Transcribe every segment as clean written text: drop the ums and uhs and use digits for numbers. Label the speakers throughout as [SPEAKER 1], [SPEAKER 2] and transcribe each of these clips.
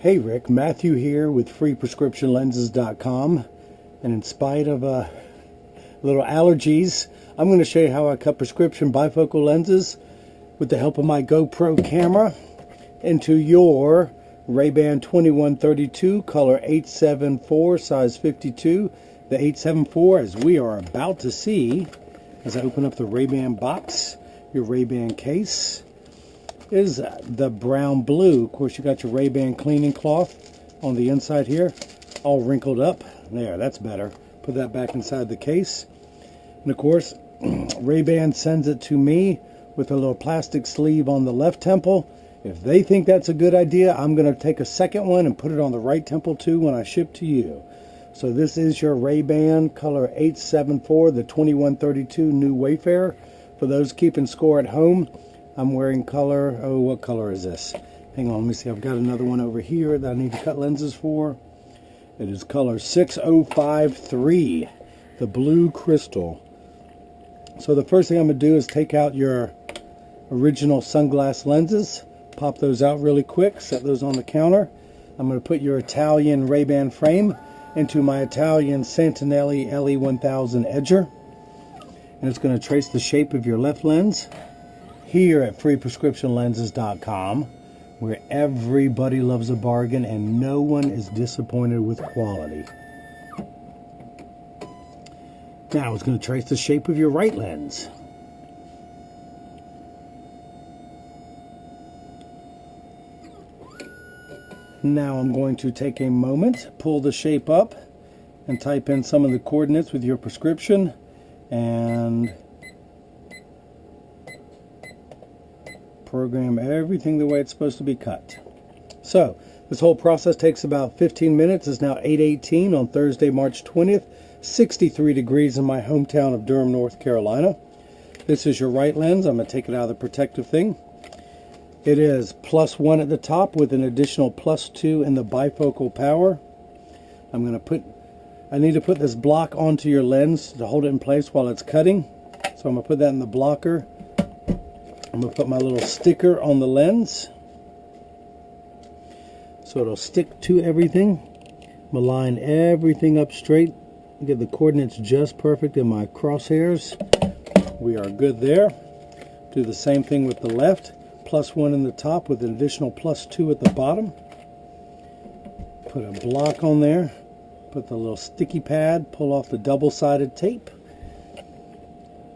[SPEAKER 1] Hey Rick, Matthew here with freeprescriptionlenses.com, and in spite of little allergies, I'm going to show you how I cut prescription bifocal lenses with the help of my GoPro camera into your RayBan 2132 color 874 size 52. The 874, as we are about to see as I open up the RayBan box, your RayBan case, is the brown blue. Of course, you got your RayBan cleaning cloth on the inside here, all wrinkled up. There, that's better. Put that back inside the case. And of course, RayBan sends it to me with a little plastic sleeve on the left temple. If they think that's a good idea, I'm going to take a second one and put it on the right temple too when I ship to you. So this is your RayBan color 874, the 2132 new Wayfarer. For those keeping score at home, I'm wearing color, oh, what color is this? Hang on, let me see. I've got another one over here that I need to cut lenses for. It is color 6053, the blue crystal. So the first thing I'm going to do is take out your original sunglass lenses, pop those out really quick, set those on the counter. I'm going to put your Italian RayBan frame into my Italian Santinelli LE1000 edger, and it's going to trace the shape of your left lens. Here at freeprescriptionlenses.com, where everybody loves a bargain and no one is disappointed with quality. Now it's going to trace the shape of your right lens. Now I'm going to take a moment, pull the shape up, and type in some of the coordinates with your prescription, and program everything the way it's supposed to be cut. So this whole process takes about 15 minutes. It's now 8:18 on Thursday, March 20th, 63 degrees in my hometown of Durham, North Carolina. This is your right lens. I'm going to take it out of the protective thing. It is +1 at the top with an additional +2 in the bifocal power. I need to put this block onto your lens to hold it in place while it's cutting. So I'm going to put that in the blocker. I'm going to put my little sticker on the lens so it'll stick to everything. I'm going to line everything up straight, get the coordinates just perfect in my crosshairs. We are good there. Do the same thing with the left. +1 in the top with an additional +2 at the bottom. Put a block on there. Put the little sticky pad, pull off the double-sided tape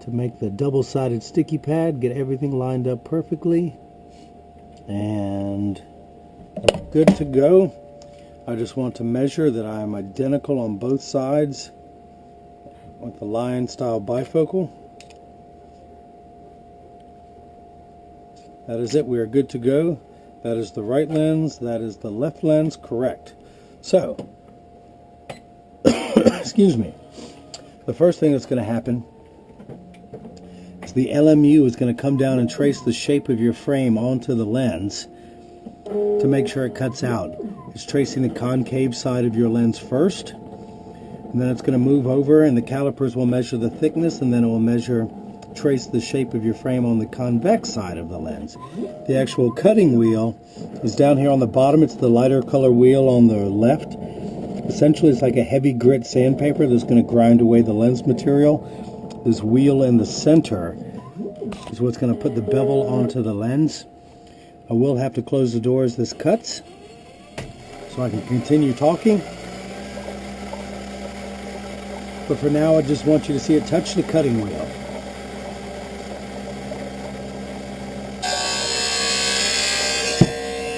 [SPEAKER 1] to make the double-sided sticky pad, get everything lined up perfectly, and good to go. I just want to measure that I'm identical on both sides with the lion style bifocal. That is it. We are good to go. That is the right lens. That is the left lens. Correct. So, excuse me. The first thing that's going to happen is the LMU is going to come down and trace the shape of your frame onto the lens to make sure it cuts out. It's tracing the concave side of your lens first, and then it's going to move over, and the calipers will measure the thickness, and then it will trace the shape of your frame on the convex side of the lens. The actual cutting wheel is down here on the bottom. It's the lighter color wheel on the left. Essentially, it's like a heavy grit sandpaper that's going to grind away the lens material. This wheel in the center is what's going to put the bevel onto the lens. I will have to close the door as this cuts so I can continue talking. But for now, I just want you to see it touch the cutting wheel.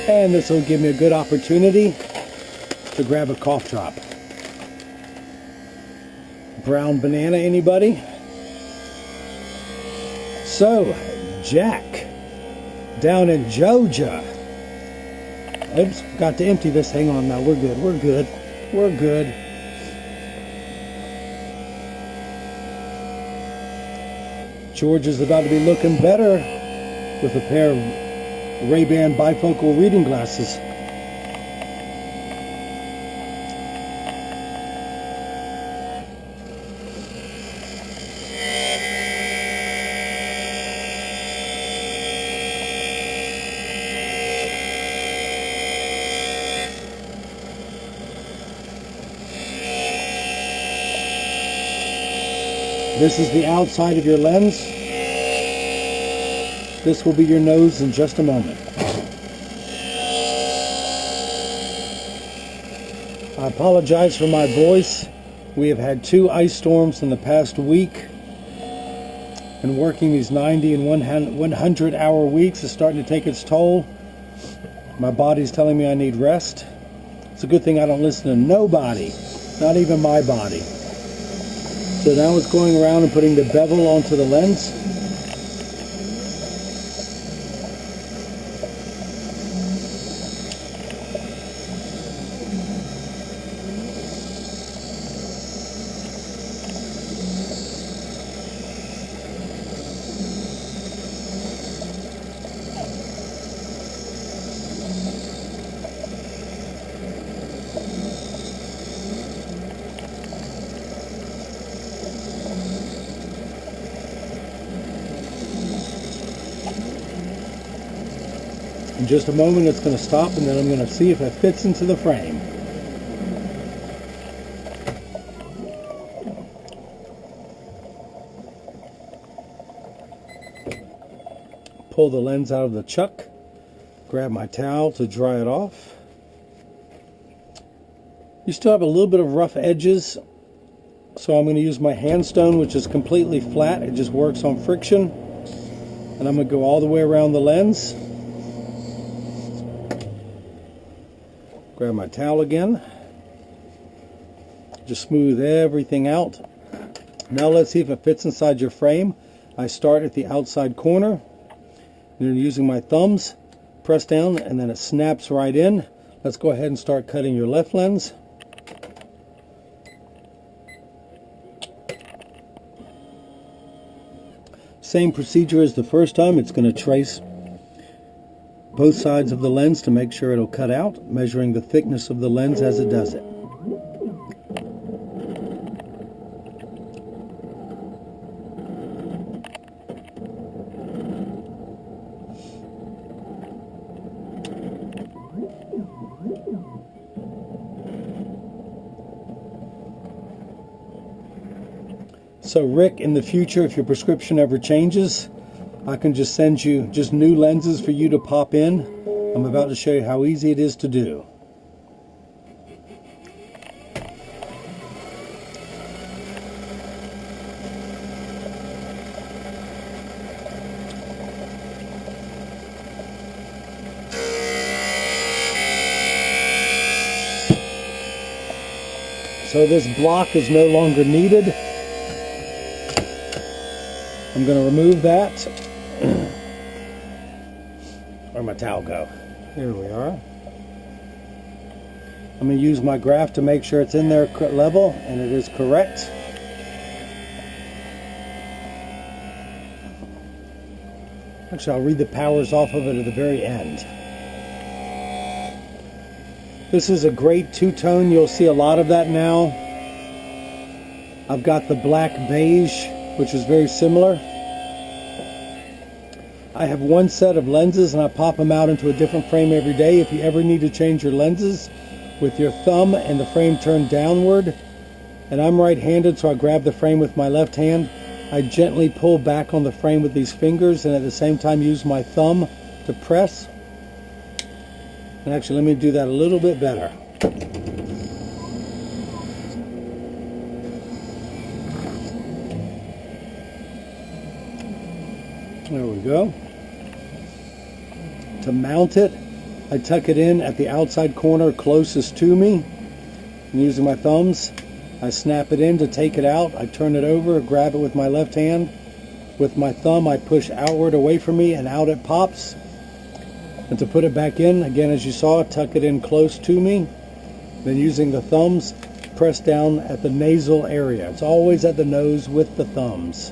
[SPEAKER 1] And this will give me a good opportunity to grab a cough drop. Brown banana, anybody? So, Jack, down in Georgia. Oops, got to empty this. Hang on now. We're good. We're good. We're good. Georgia's about to be looking better with a pair of RayBan bifocal reading glasses. This is the outside of your lens. This will be your nose in just a moment. I apologize for my voice. We have had 2 ice storms in the past week. And working these 90 and 100-hour weeks is starting to take its toll. My body's telling me I need rest. It's a good thing I don't listen to nobody, not even my body. So now it's going around and putting the bevel onto the lens. In just a moment it's going to stop, and then I'm going to see if it fits into the frame. Pull the lens out of the chuck, grab my towel to dry it off. You still have a little bit of rough edges, so I'm going to use my hand stone, which is completely flat. It just works on friction. And I'm going to go all the way around the lens. Grab my towel again. Just smooth everything out. Now let's see if it fits inside your frame. I start at the outside corner. And then using my thumbs, press down, and then it snaps right in. Let's go ahead and start cutting your left lens. Same procedure as the first time. It's going to trace both sides of the lens to make sure it'll cut out, measuring the thickness of the lens as it does it. So Rick, in the future, if your prescription ever changes, I can just send you just new lenses for you to pop in. I'm about to show you how easy it is to do. So this block is no longer needed. I'm going to remove that. Where'd my towel go? Here we are. I'm going to use my graph to make sure it's in there level, and it is correct. Actually, I'll read the powers off of it at the very end. This is a great two-tone. You'll see a lot of that now. I've got the black beige, which is very similar. I have one set of lenses and I pop them out into a different frame every day. If you ever need to change your lenses, with your thumb and the frame turned downward, and I'm right-handed, so I grab the frame with my left hand, I gently pull back on the frame with these fingers and at the same time use my thumb to press. And actually, let me do that a little bit better. There we go. To mount it, I tuck it in at the outside corner closest to me. And using my thumbs, I snap it in to take it out. I turn it over, grab it with my left hand. With my thumb, I push outward away from me, and out it pops. And to put it back in, again, as you saw, tuck it in close to me. Then using the thumbs, press down at the nasal area. It's always at the nose with the thumbs.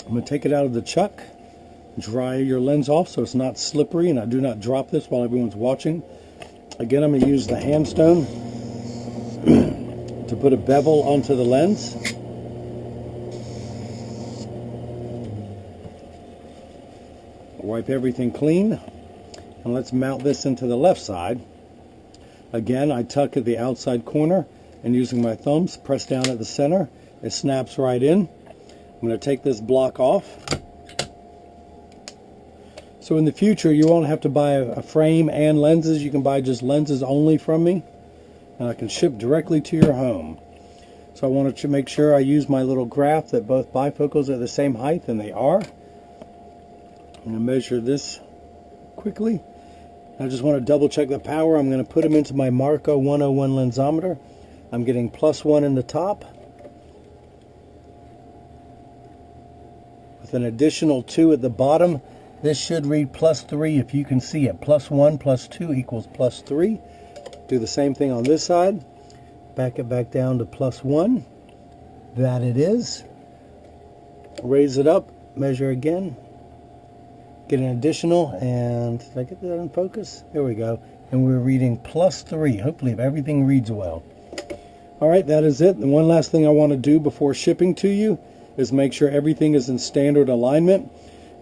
[SPEAKER 1] I'm going to take it out of the chuck, dry your lens off so it's not slippery, and I do not drop this while everyone's watching. Again, I'm going to use the handstone to put a bevel onto the lens. Wipe everything clean, and let's mount this into the left side. Again, I tuck at the outside corner, and using my thumbs, press down at the center. It snaps right in. I'm going to take this block off. So in the future, you won't have to buy a frame and lenses. You can buy just lenses only from me, and I can ship directly to your home. So I wanted to make sure I use my little graph that both bifocals are the same height, and they are. I'm going to measure this quickly. I just want to double check the power. I'm going to put them into my Marco 101 lensometer. I'm getting +1 in the top, with an additional 2 at the bottom. This should read +3 if you can see it. +1 +2 equals +3. Do the same thing on this side. Back it back down to +1. That it is. Raise it up. Measure again. Get an additional, and did I get that in focus? There we go. And we're reading +3. Hopefully if everything reads well. Alright, that is it. And one last thing I want to do before shipping to you is make sure everything is in standard alignment.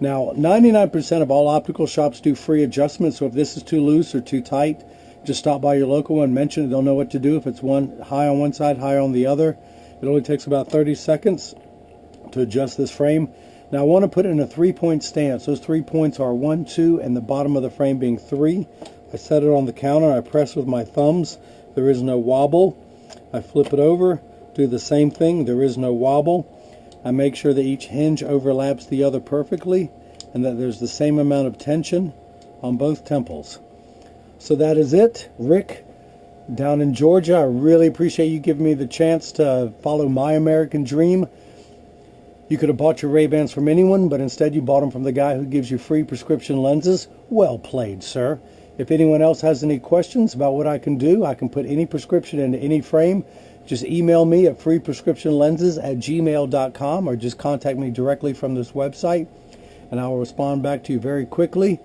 [SPEAKER 1] Now, 99% of all optical shops do free adjustments, so if this is too loose or too tight, just stop by your local one, mention it, they'll know what to do. If it's high on one side, high on the other, it only takes about 30 seconds to adjust this frame. Now, I want to put it in a 3-point stance. Those 3 points are 1, 2, and the bottom of the frame being 3. I set it on the counter. I press with my thumbs. There is no wobble. I flip it over, do the same thing. There is no wobble. I make sure that each hinge overlaps the other perfectly and that there's the same amount of tension on both temples. So that is it. Rick, down in Georgia, I really appreciate you giving me the chance to follow my American dream. You could have bought your RayBans from anyone, but instead you bought them from the guy who gives you free prescription lenses. Well played, sir. If anyone else has any questions about what I can do, I can put any prescription into any frame. Just email me at freeprescriptionlenses@gmail.com or just contact me directly from this website, and I will respond back to you very quickly.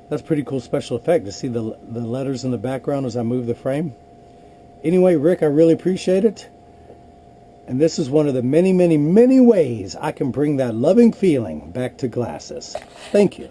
[SPEAKER 1] That's a pretty cool special effect to see the letters in the background as I move the frame. Anyway, Rick, I really appreciate it. And this is one of the many, many, many ways I can bring that loving feeling back to glasses. Thank you.